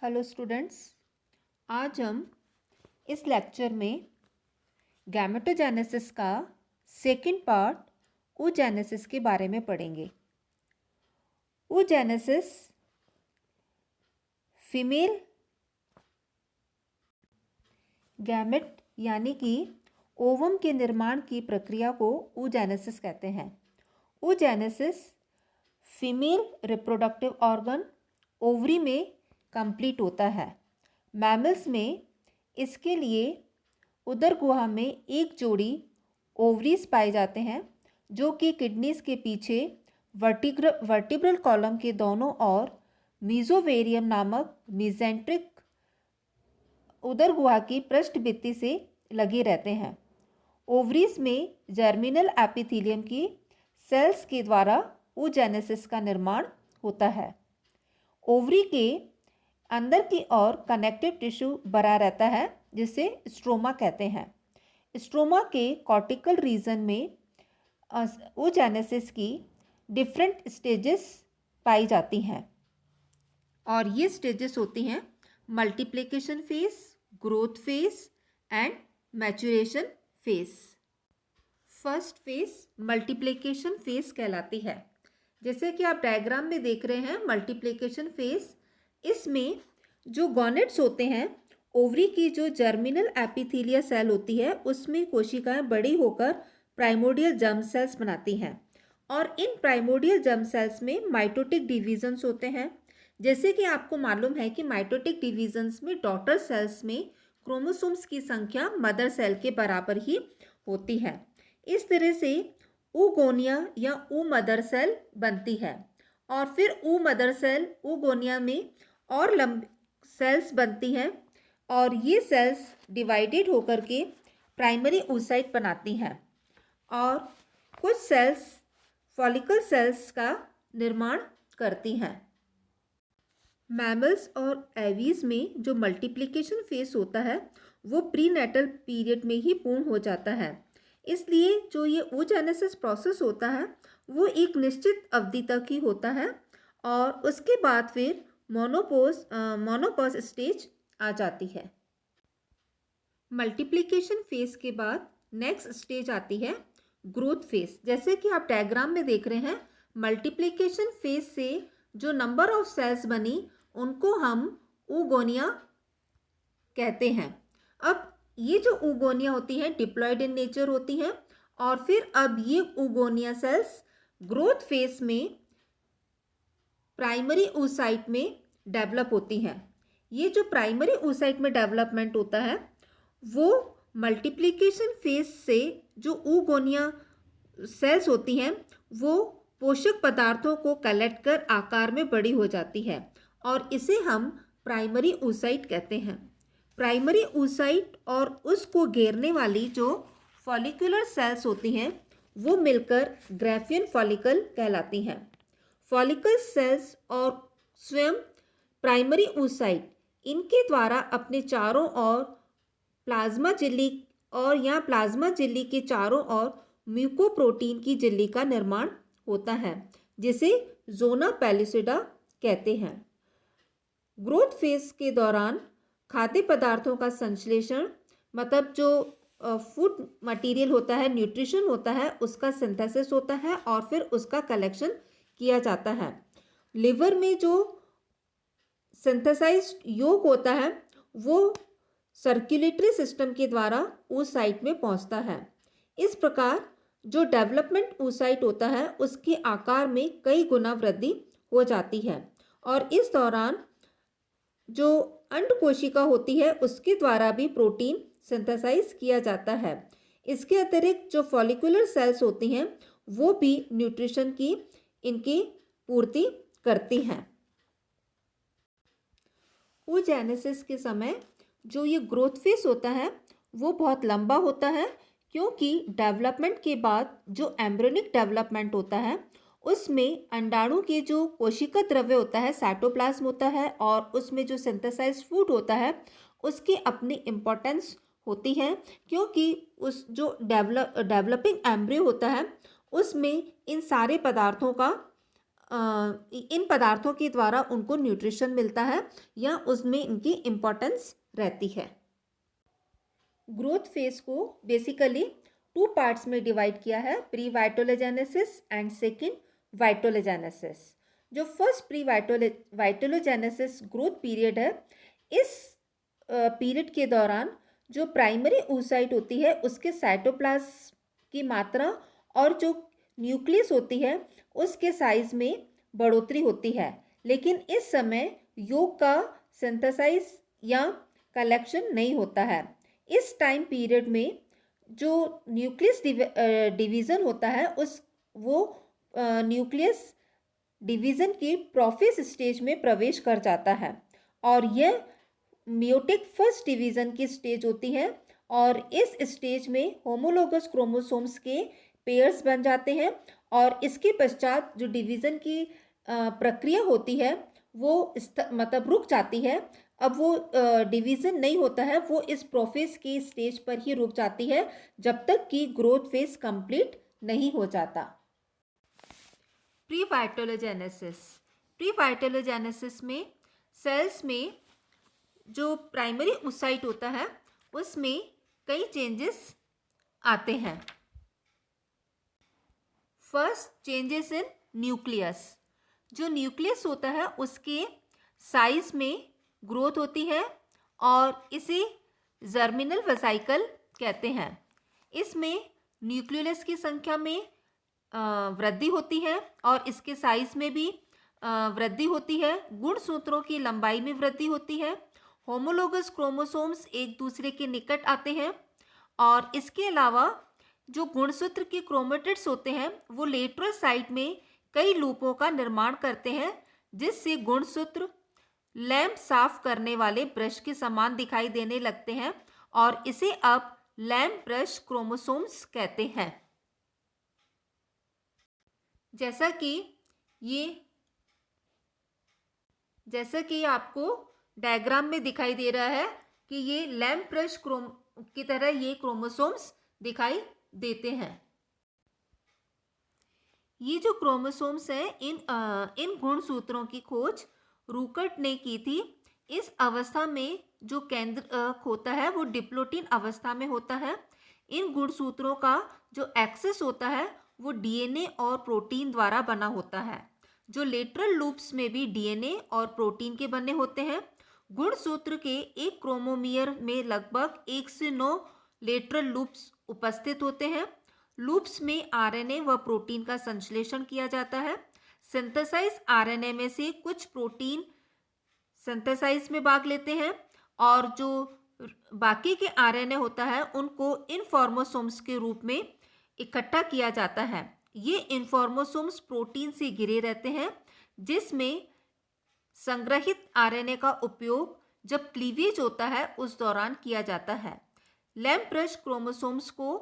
Hello students. आज हम इस लेक्चर में गैमेटोजेनेसिस का सेकंड पार्ट oogenesis के बारे में पढ़ेंगे। oogenesis फीमेल गैमेट यानी कि ओवम के निर्माण की प्रक्रिया को oogenesis कहते हैं। oogenesis female reproductive organ ovary में कंप्लीट होता है। मैमल्स में इसके लिए उदर गुहा में एक जोड़ी ओवरीज पाए जाते हैं जो कि किडनीज के पीछे वर्टिब्रल कॉलम के दोनों ओर मीजोवेरियम नामक मीजेंट्रिक उदर गुहा की पृष्ठभित्ति से लगे रहते हैं। ओवरीज में जर्मिनल एपिथेलियम की सेल्स के द्वारा oogenesis का निर्माण होता है। ओवरी के अंदर की ओर कनेक्टिव टिश्यू भरा रहता है जिसे स्ट्रोमा कहते हैं। स्ट्रोमा के कॉर्टिकल रीजन में oogenesis की डिफरेंट स्टेजेस पाई जाती हैं और ये स्टेजेस होती हैं multiplication phase, growth phase and maturation phase. First phase multiplication phase कहलाती है। जैसे कि आप डायग्राम में देख रहे हैं मल्टीप्लिकेशन फेज, इसमें जो गॉनेट्स होते हैं, ओवरी की जो जर्मिनल एपिथेलिया सेल होती है उसमें कोशिकाएं बड़ी होकर प्राइमोर्डियल जर्म सेल्स बनाती हैं और इन प्राइमोर्डियल जर्म सेल्स में माइटोटिक डिवीजन्स होते हैं। जैसे कि आपको मालूम है कि माइटोटिक डिवीजन्स में डॉटर सेल्स में क्रोमोसोम्स की संख्या मदर सेल के बराबर ही होती है। इस तरह से oogonia या ओ मदर सेल बनती है और फिर ओ मदर सेल oogonia में और सेल्स बनती हैं और ये सेल्स डिवाइडेड होकर के प्राइमरी oocyte बनाती हैं और कुछ सेल्स फॉलिकल सेल्स का निर्माण करती हैं। मैमल्स और एवीज में जो मल्टीप्लिकेशन फेज होता है वो प्रीनेटल पीरियड में ही पूर्ण हो जाता है। इसलिए जो ये oogenesis प्रोसेस होता है वो एक निश्चित अवधि तक ही होता है और उसके बाद फिर मोनोपॉज स्टेज आ जाती है। मल्टीप्लिकेशन फेज के बाद नेक्स्ट स्टेज आती है ग्रोथ फेज। जैसे कि आप डायग्राम में देख रहे हैं, मल्टीप्लिकेशन फेज से जो नंबर ऑफ सेल्स बनी उनको हम oogonia कहते हैं। अब ये जो oogonia होती है डिप्लॉयड इन नेचर होती है और फिर अब ये oogonia सेल्स ग्रोथ फेज में प्राइमरी oocyte में डेवलप होती हैं। ये जो प्राइमरी oocyte में डेवलपमेंट होता है वो मल्टीप्लिकेशन फेज से जो oogonia सेल्स होती हैं वो पोषक पदार्थों को कलेक्ट कर आकार में बड़ी हो जाती है और इसे हम प्राइमरी oocyte कहते हैं। प्राइमरी oocyte और उसको घेरने वाली जो फॉलिकुलर सेल्स होती हैं वो मिलकर ग्राफियन फॉलिकल कहलाती हैं। फॉलिकल सेल्स और स्वयं प्राइमरी oocyte इनके द्वारा अपने चारों ओर प्लाज्मा झिल्ली और यहाँ प्लाज्मा झिल्ली के चारों ओर म्यूकोप्रोटीन की झिल्ली का निर्माण होता है जिसे जोना पेलिसिडा कहते हैं। ग्रोथ फेज के दौरान खाद्य पदार्थों का संश्लेषण, मतलब जो फूड मटेरियल होता है, न्यूट्रिशन होता है, उसका सिंथेसिस होता है और फिर उसका कलेक्शन किया जाता है। लिवर में जो सिंथेसाइज्ड योग होता है वो सर्कुलेटरी सिस्टम के द्वारा oocyte में पहुंचता है। इस प्रकार जो डेवलपमेंट oocyte होता है उसके आकार में कई गुना वृद्धि हो जाती है और इस दौरान जो अंड कोशिका होती है उसके द्वारा भी प्रोटीन सिंथेसाइज किया जाता है। इसके अतिरिक्त जो फॉलिकुलर सेल्स होती हैं वो भी न्यूट्रिशन की इनकी पूर्ति करती हैं। oogenesis के समय जो ये ग्रोथ फेज होता है वो बहुत लंबा होता है क्योंकि डेवलपमेंट के बाद जो एम्ब्रियोनिक डेवलपमेंट होता है उसमें अंडाणु के जो कोशिका द्रव्य होता है, साइटोप्लाज्म होता है और उसमें जो सिंथेसाइज्ड फूड होता है उसकी अपनी इम्पोर्टेंस होती है क्योंकि उस जो डेवलपिंग एम्ब्रियो होता है उसमें इन सारे पदार्थों का इन पदार्थों के द्वारा उनको न्यूट्रिशन मिलता है या उसमें इनकी इम्पोर्टेंस रहती है। ग्रोथ फेज को बेसिकली 2 पार्ट्स में डिवाइड किया है, प्री वाइटोलोजेनेसिस एंड सेकेंड वाइटोलोजेनेसिस। जो फर्स्ट प्री वाइटोलोजेनेसिस ग्रोथ पीरियड है, इस पीरियड के दौरान जो प्राइमरी oocyte होती है उसके साइटोप्लाज्म की मात्रा और जो न्यूक्लियस होती है उसके साइज में बढ़ोतरी होती है, लेकिन इस समय योग का सिंथेसाइज या कलेक्शन नहीं होता है। इस टाइम पीरियड में जो न्यूक्लियस डिवीज़न होता है वो न्यूक्लियस डिवीज़न की प्रोफेस स्टेज में प्रवेश कर जाता है और यह मियोटिक फर्स्ट डिवीज़न की स्टेज होती है और इस स्टेज में होमोलोगस क्रोमोसोम्स के पेयर्स बन जाते हैं और इसके पश्चात जो डिवीज़न की प्रक्रिया होती है वो मतलब रुक जाती है। अब वो डिवीज़न नहीं होता है, वो इस प्रोफेस की स्टेज पर ही रुक जाती है जब तक कि ग्रोथ फेज कंप्लीट नहीं हो जाता। प्री वाइटोलोजेनेसिस में सेल्स में जो प्राइमरी oocyte होता है उसमें कई चेंजेस आते हैं। First, changes in nucleus. जो न्यूक्लियस होता है उसके साइज में ग्रोथ होती है और इसे जर्मिनल वेसिकल कहते हैं। इसमें न्यूक्लियस की संख्या में वृद्धि होती है और इसके साइज में भी वृद्धि होती है। गुणसूत्रों की लंबाई में वृद्धि होती है। होमोलोगस क्रोमोसोम्स एक दूसरे के निकट आते हैं और इसके अलावा जो गुणसूत्र के क्रोमेटिड्स होते हैं वो लेटरल साइड में कई लूपों का निर्माण करते हैं, जिससे गुणसूत्र लैंप साफ करने वाले ब्रश के समान दिखाई देने लगते हैं और इसे अब लैंप ब्रश क्रोमोसोम्स कहते हैं। जैसा कि आपको डायग्राम में दिखाई दे रहा है कि ये लैंप ब्रश की तरह ये क्रोमोसोम्स दिखाई देते हैं। ये जो क्रोमोसोम्स हैं इन गुणसूत्रों की खोज रूकर्ट ने की थी। इस अवस्था में जो केंद्रक होता है वो डिप्लोटिन अवस्था में होता है। इन गुणसूत्रों का जो एक्सेस होता है वो डीएनए और प्रोटीन द्वारा बना होता है। जो लेटरल लूप्स में भी डीएनए और प्रोटीन के बने होते हैं। गुणसूत्र के एक क्रोमोमियर में लगभग 1 से 9 लेटरल लूप्स उपस्थित होते हैं। लूप्स में आरएनए व प्रोटीन का संश्लेषण किया जाता है। सिंथेसाइज आरएनए में से कुछ प्रोटीन सिंथेसाइज में भाग लेते हैं और जो बाकी के आरएनए होता है उनको इनफॉर्मोसोम्स के रूप में इकट्ठा किया जाता है। ये इनफॉर्मोसोम्स प्रोटीन से घिरे रहते हैं, जिसमें संग्रहित आरएनए का उपयोग जब क्लीवेज होता है उस दौरान किया जाता है। लैंप ब्रश क्रोमोसोम्स को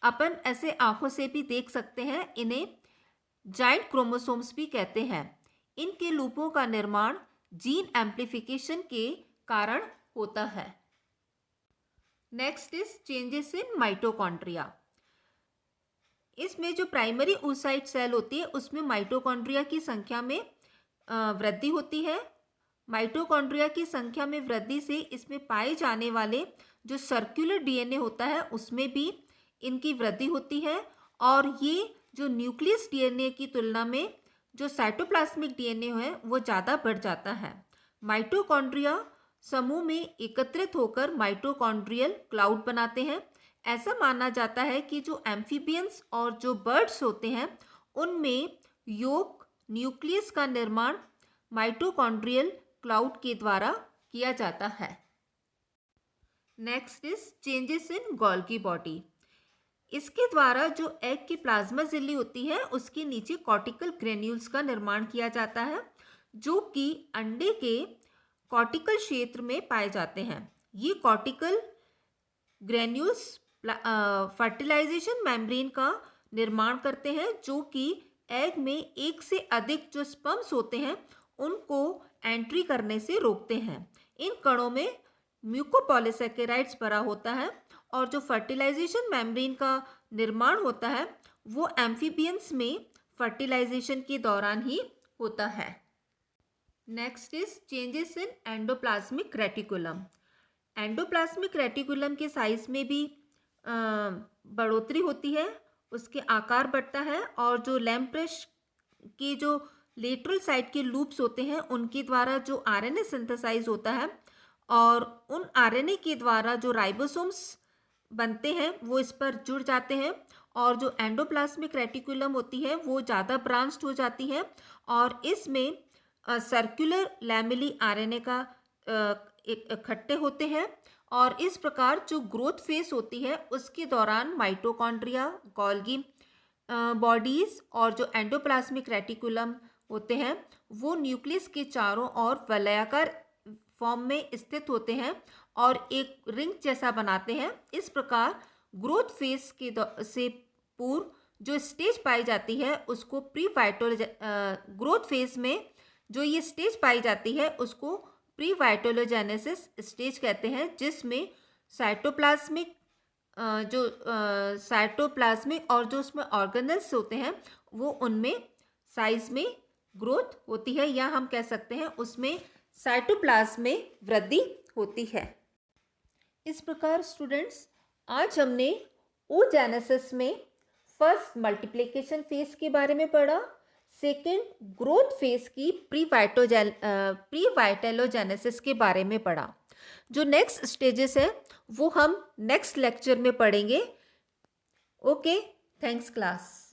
अपन ऐसे आंखों से भी देख सकते हैं। इन्हें जाइंट क्रोमोसोम्स भी कहते हैं। इनके लूपों का निर्माण जीन एम्प्लीफिकेशन के कारण होता है। Next is changes in mitochondria. इसमें जो प्राइमरी oocyte सेल होती है उसमें माइटोकॉन्ड्रिया की संख्या में वृद्धि होती है। माइटोकॉन्ड्रिया की संख्या में वृद्धि से इसमें पाए जाने वाले जो सर्कुलर डीएनए होता है उसमें भी इनकी वृद्धि होती है और ये जो न्यूक्लियस डीएनए की तुलना में जो साइटोप्लाज्मिक डीएनए है वो ज़्यादा बढ़ जाता है। माइटोकॉन्ड्रिया समूह में एकत्रित होकर माइटोकॉन्ड्रियल क्लाउड बनाते हैं। ऐसा माना जाता है कि जो एम्फीबियंस और जो बर्ड्स होते हैं उनमें योग न्यूक्लियस का निर्माण माइटोकॉन्ड्रियल क्लाउड के द्वारा किया जाता है। Next is changes in Golgi body. इसके द्वारा जो एग की प्लाज्मा झिल्ली होती है उसके नीचे कॉर्टिकल ग्रेन्यूल्स का निर्माण किया जाता है, जो कि अंडे के कॉर्टिकल क्षेत्र में पाए जाते हैं। ये कॉर्टिकल ग्रेन्यूल्स फर्टिलाइजेशन मेम्ब्रेन का निर्माण करते हैं, जो कि एग में एक से अधिक जो स्पर्म्स होते हैं उनको एंट्री करने से रोकते हैं। इन कणों में म्यूकोपॉलीसैकेराइड्स भरा होता है और जो फर्टिलाइजेशन मेम्ब्रेन का निर्माण होता है वो एम्फीबियंस में फर्टिलाइजेशन के दौरान ही होता है। Next is changes in endoplasmic reticulum. Endoplasmic reticulum के साइज में भी बढ़ोतरी होती है, उसके आकार बढ़ता है और जो लैम्प्रेश के जो लेटरल साइड के लूप्स होते हैं उनके द्वारा जो आरएनए सिंथेसाइज होता है और उन आरएनए के द्वारा जो राइबोसोम्स बनते हैं वो इस पर जुड़ जाते हैं और जो एंडोप्लाज्मिक रेटिकुलम होती है वो ज़्यादा ब्रांच्ड हो जाती है और इसमें सर्कुलर लैमेली आरएनए का इकट्ठे होते हैं और इस प्रकार जो ग्रोथ फेस होती है उसके दौरान माइटोकॉन्ड्रिया, गोल्गी बॉडीज और जो एंडोप्लाज्मिक रेटिकुलम होते हैं वो न्यूक्लियस के चारों ओर वलयाकार फॉर्म में स्थित होते हैं और एक रिंग जैसा बनाते हैं। इस प्रकार ग्रोथ फेस के से पूर्व जो स्टेज पाई जाती है उसको प्री ग्रोथ फेज में जो ये स्टेज पाई जाती है उसको प्री वाइटोलोजेनेसिस स्टेज कहते हैं, जिसमें साइटोप्लाज्मिक और जो उसमें ऑर्गेनल्स होते हैं वो उनमें साइज में ग्रोथ होती है या हम कह सकते हैं उसमें साइटोप्लाज्म में वृद्धि होती है। इस प्रकार स्टूडेंट्स आज हमने oogenesis में फर्स्ट मल्टीप्लिकेशन फेज के बारे में पढ़ा, सेकेंड ग्रोथ फेज की प्री वाइटलोजेनेसिस के बारे में पढ़ा। जो नेक्स्ट स्टेजेस है वो हम नेक्स्ट लेक्चर में पढ़ेंगे। Okay, thanks class.